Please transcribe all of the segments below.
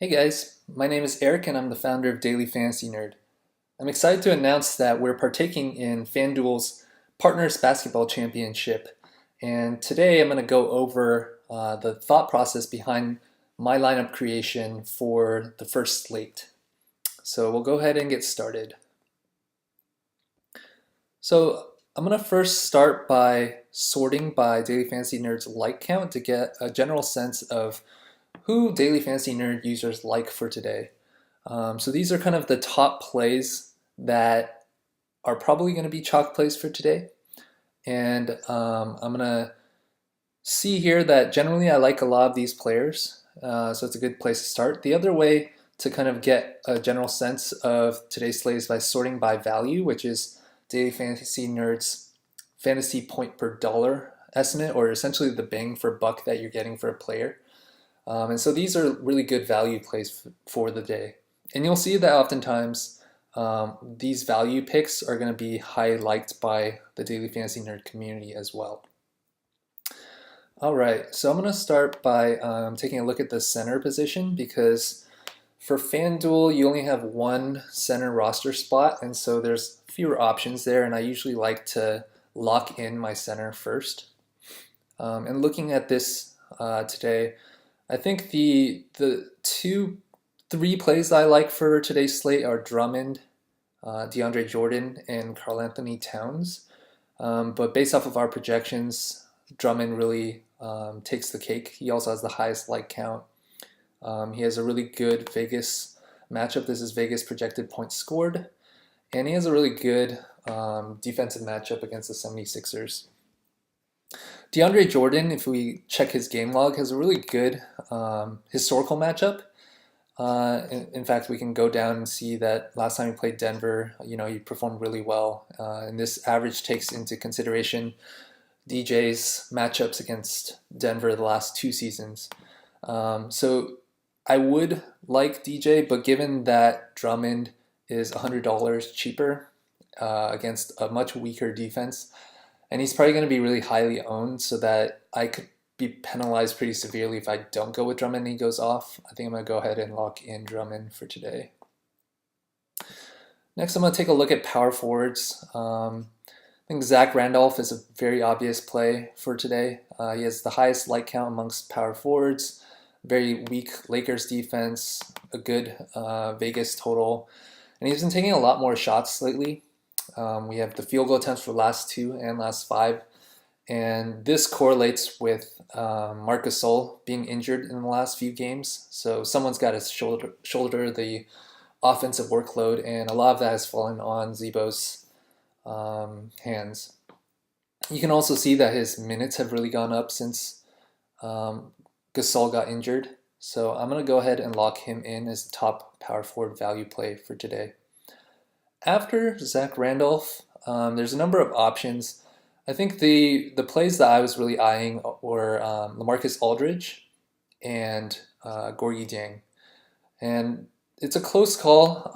Hey guys, my name is Eric and I'm the founder of Daily Fantasy Nerd. I'm excited to announce that we're partaking in FanDuel's Partners Basketball Championship. And today I'm going to go over the thought process behind my lineup creation for the first slate. So we'll go ahead and get started. So I'm going to first start by sorting by Daily Fantasy Nerd's like count to get a general sense of who Daily Fantasy Nerd users like for today. So these are kind of the top plays that are probably going to be chalk plays for today. And I'm going to see here that generally I like a lot of these players. So it's a good place to start. The other way to kind of get a general sense of today's slate is by sorting by value, which is Daily Fantasy Nerd's fantasy point per dollar estimate, or essentially the bang for buck that you're getting for a player. And so these are really good value plays for the day. And you'll see that oftentimes these value picks are going to be highly liked by the Daily Fantasy Nerd community as well. All right, so I'm going to start by taking a look at the center position because for FanDuel, you only have one center roster spot, and so there's fewer options there, and I usually like to lock in my center first. And looking at this today, I think the three plays I like for today's slate are Drummond, DeAndre Jordan, and Karl Anthony Towns. But based off of our projections, Drummond really takes the cake. He also has the highest like count. He has a really good Vegas matchup. This is Vegas projected points scored. And he has a really good defensive matchup against the 76ers. DeAndre Jordan, if we check his game log, has a really good historical matchup. In fact, we can go down and see that last time he played Denver, he performed really well. And this average takes into consideration DJ's matchups against Denver the last two seasons. So I would like DJ, but given that Drummond is $100 cheaper against a much weaker defense, and he's probably going to be really highly owned so that I could be penalized pretty severely if I don't go with Drummond and he goes off. I think I'm going to go ahead and lock in Drummond for today. Next, I'm going to take a look at power forwards. I think Zach Randolph is a very obvious play for today. He has the highest like count amongst power forwards, very weak Lakers defense, a good Vegas total, and he's been taking a lot more shots lately. We have the field goal attempts for last two and last five, and this correlates with Marc Gasol being injured in the last few games. So someone's got to shoulder the offensive workload, and a lot of that has fallen on Zebo's hands. You can also see that his minutes have really gone up since Gasol got injured. So I'm going to go ahead and lock him in as the top power forward value play for today. After Zach Randolph, there's a number of options. I think the plays that I was really eyeing were LaMarcus Aldridge and Gorgui Dieng. And it's a close call.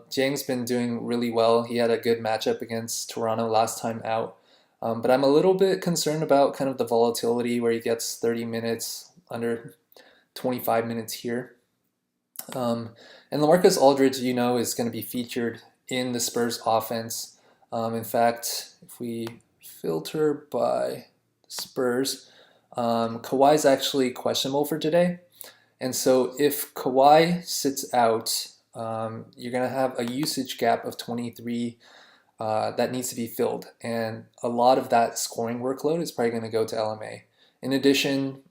Dieng's been doing really well. He had a good matchup against Toronto last time out. But I'm a little bit concerned about kind of the volatility where he gets 30 minutes, under 25 minutes here. And LaMarcus Aldridge, is going to be featured in the Spurs offense. In fact, if we filter by Spurs, Kawhi's actually questionable for today. And so if Kawhi sits out, you're going to have a usage gap of 23 that needs to be filled. And a lot of that scoring workload is probably going to go to LMA. In addition,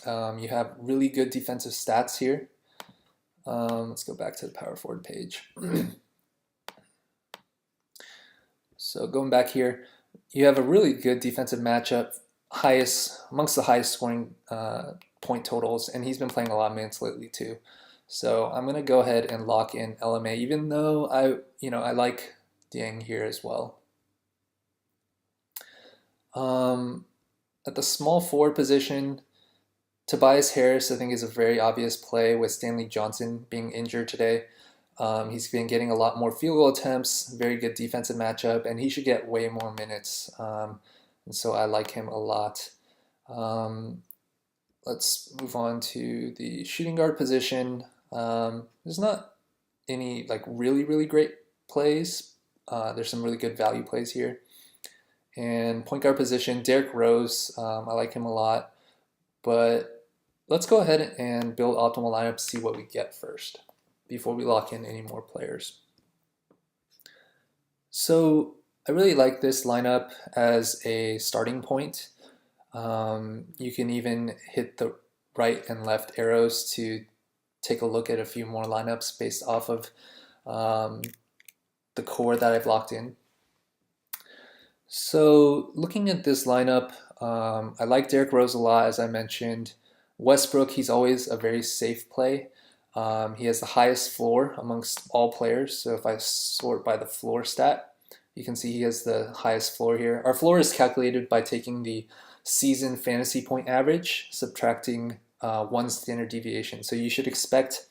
you have really good defensive stats here. Let's go back to the power forward page. So going back here, you have a really good defensive matchup, amongst the highest scoring point totals, and he's been playing a lot of minutes lately too. So I'm going to go ahead and lock in LMA, even though I like Dieng here as well. At the small forward position, Tobias Harris I think is a very obvious play with Stanley Johnson being injured today. He's been getting a lot more field goal attempts, very good defensive matchup, and he should get way more minutes. And so I like him a lot. Let's move on to the shooting guard position. There's not any like really great plays. There's some really good value plays here. And point guard position, Derrick Rose, I like him a lot. But let's go ahead and build optimal lineups, see what we get first before we lock in any more players. So I really like this lineup as a starting point. You can even hit the right and left arrows to take a look at a few more lineups based off of the core that I've locked in. So looking at this lineup, I like Derrick Rose a lot, as I mentioned. Westbrook, he's always a very safe play. He has the highest floor amongst all players. So if I sort by the floor stat, you can see he has the highest floor here. Our floor is calculated by taking the season fantasy point average, subtracting one standard deviation. So you should expect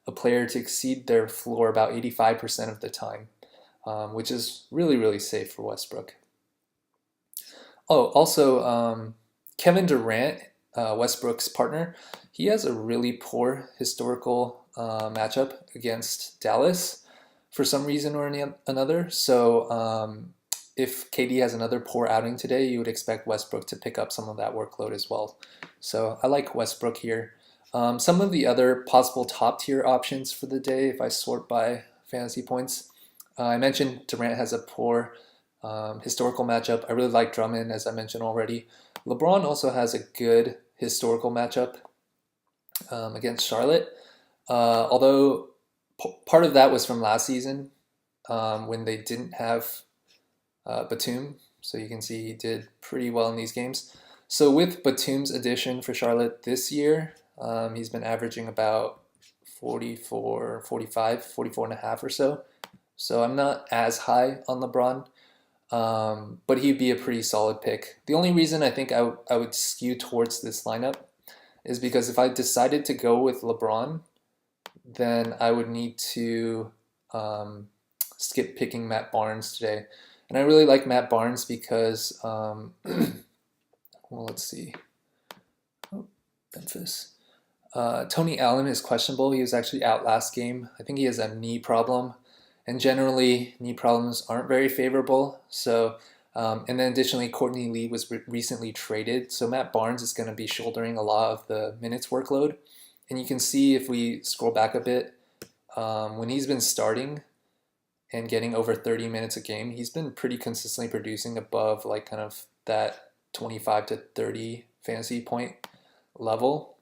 a player to exceed their floor about 85% of the time, which is really safe for Westbrook. Oh, also, Kevin Durant, Westbrook's partner, he has a really poor historical matchup against Dallas for some reason or another. So if KD has another poor outing today, you would expect Westbrook to pick up some of that workload as well. So I like Westbrook here. Some of the other possible top tier options for the day, if I sort by fantasy points, I mentioned Durant has a poor historical matchup. I really like Drummond, as I mentioned already. LeBron also has a good historical matchup against Charlotte. Although part of that was from last season when they didn't have Batum. So you can see he did pretty well in these games. So with Batum's addition for Charlotte this year, he's been averaging about 44, 45, 44 and a half or so. So I'm not as high on LeBron. But he'd be a pretty solid pick. The only reason I think I would skew towards this lineup is because if I decided to go with LeBron, then I would need to skip picking Matt Barnes today. And I really like Matt Barnes because, well, let's see. Oh, Memphis. Tony Allen is questionable. He was actually out last game. I think he has a knee problem. And generally, knee problems aren't very favorable. So, and then additionally, Courtney Lee was recently traded. So Matt Barnes is going to be shouldering a lot of the minutes workload. And you can see if we scroll back a bit, when he's been starting and getting over 30 minutes a game, he's been pretty consistently producing above like kind of that 25 to 30 fantasy point level,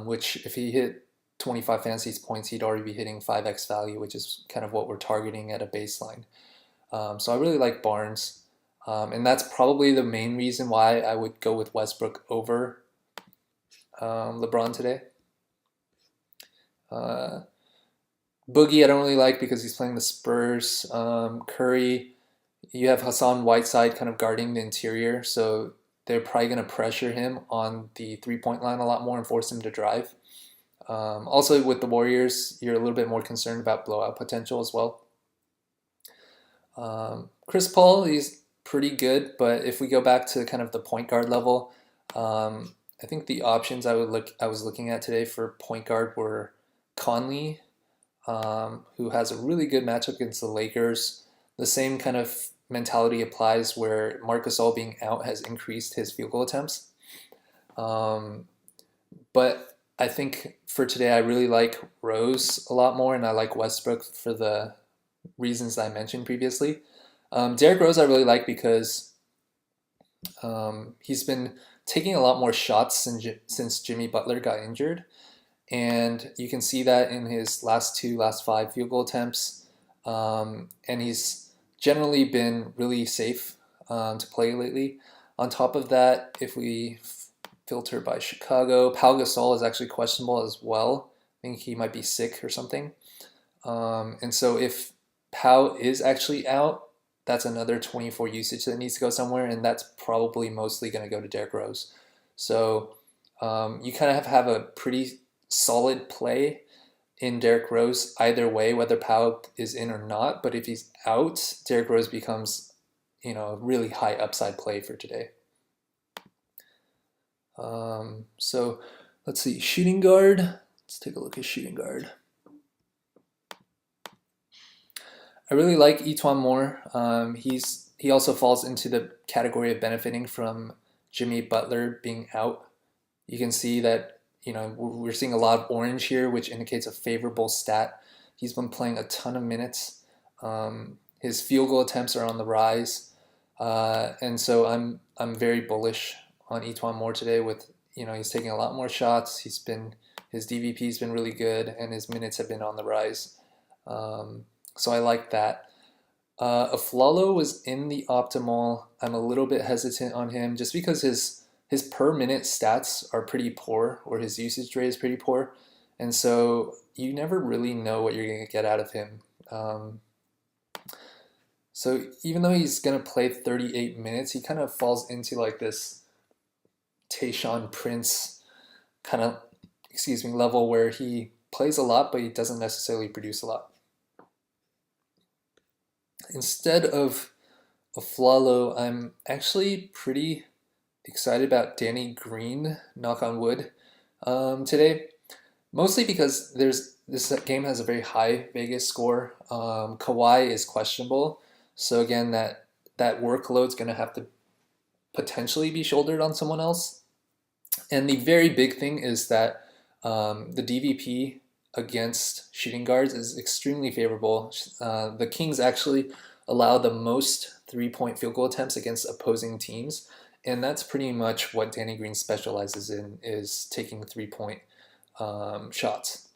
which if he hit 25 fantasy points, he'd already be hitting 5x value, which is kind of what we're targeting at a baseline. So I really like Barnes. And that's probably the main reason why I would go with Westbrook over LeBron today. Boogie I don't really like because he's playing the Spurs. Curry, you have Hassan Whiteside kind of guarding the interior, so they're probably going to pressure him on the three-point line a lot more and force him to drive. Also with the Warriors, you're a little bit more concerned about blowout potential as well. Chris Paul, he's pretty good, but if we go back to kind of the point guard level, I think the options I was looking at today for point guard were Conley, who has a really good matchup against the Lakers. The same kind of mentality applies where Marc Gasol being out has increased his field goal attempts. But I think for today, I really like Rose a lot more, and I like Westbrook for the reasons I mentioned previously. Derrick Rose I really like because he's been taking a lot more shots since Jimmy Butler got injured. And you can see that in his last 5 field goal attempts. And he's generally been really safe to play lately. On top of that, if we filter by Chicago, Pau Gasol is actually questionable as well. I think he might be sick or something. And so if Pau is actually out, that's another 24 usage that needs to go somewhere, and that's probably mostly going to go to Derrick Rose. So you kind of have a pretty solid play in Derrick Rose either way, whether Pau is in or not. But if he's out, Derrick Rose becomes, a really high upside play for today. So let's see, shooting guard. Let's take a look at shooting guard. I really like Etuan Moore. He also falls into the category of benefiting from Jimmy Butler being out. You can see that we're seeing a lot of orange here, which indicates a favorable stat. He's been playing a ton of minutes. His field goal attempts are on the rise, and so I'm very bullish on Etuan Moore today. With he's taking a lot more shots. His DVP's been really good, and his minutes have been on the rise. So I like that. Aflalo was in the optimal. I'm a little bit hesitant on him just because his per minute stats are pretty poor, or his usage rate is pretty poor, and so you never really know what you're going to get out of him. So even though he's going to play 38 minutes, he kind of falls into like this Tayshaun Prince kind of, level where he plays a lot, but he doesn't necessarily produce a lot. Instead of Aflalo, I'm actually pretty excited about Danny Green, knock on wood, today. Mostly because this game has a very high Vegas score. Kawhi is questionable, so again, that workload's going to have to potentially be shouldered on someone else. And the very big thing is that the DVP against shooting guards is extremely favorable. The Kings actually allow the most three-point field goal attempts against opposing teams, and that's pretty much what Danny Green specializes in, is taking three-point shots.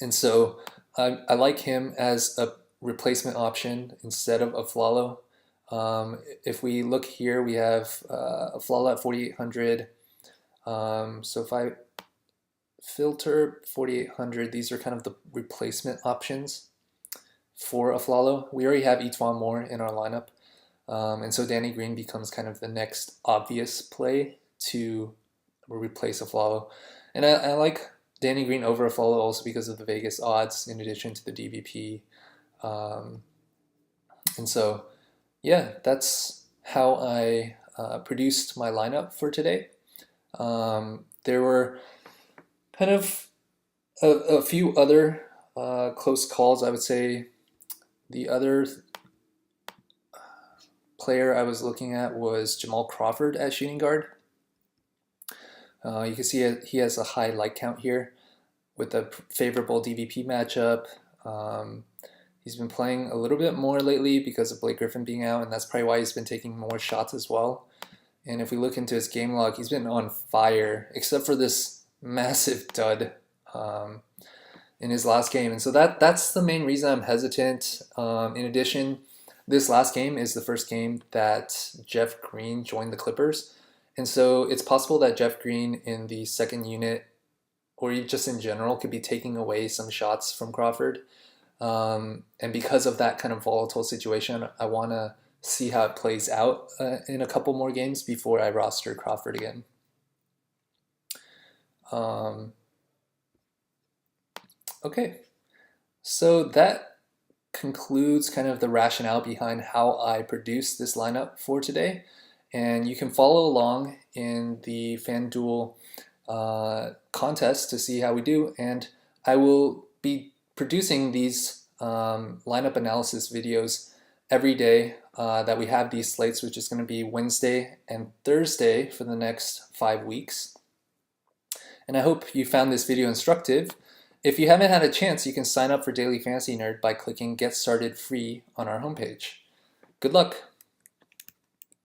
And so I like him as a replacement option instead of Aflalo. If we look here, we have Aflalo at 4,800. So if I filter 4,800, these are kind of the replacement options for Aflalo. We already have Etuan Moore in our lineup, and so Danny Green becomes kind of the next obvious play to replace Aflalo. And I like Danny Green over Aflalo also because of the Vegas odds, in addition to the DVP. And so, yeah, that's how I produced my lineup for today. There were kind of a few other close calls. I would say the other player I was looking at was Jamal Crawford at shooting guard. You can see he has a high like count here with a favorable DVP matchup. He's been playing a little bit more lately because of Blake Griffin being out, and that's probably why he's been taking more shots as well. And if we look into his game log, he's been on fire, except for this massive dud in his last game. And so that's the main reason I'm hesitant. In addition, this last game is the first game that Jeff Green joined the Clippers. And so it's possible that Jeff Green in the second unit, or just in general, could be taking away some shots from Crawford. And because of that kind of volatile situation, I want to see how it plays out in a couple more games before I roster Crawford again. Okay, so that concludes kind of the rationale behind how I produced this lineup for today. And you can follow along in the FanDuel contest to see how we do. And I will be producing these lineup analysis videos every day that we have these slates, which is going to be Wednesday and Thursday for the next 5 weeks. And I hope you found this video instructive. If you haven't had a chance, you can sign up for Daily Fantasy Nerd by clicking Get Started Free on our homepage. Good luck!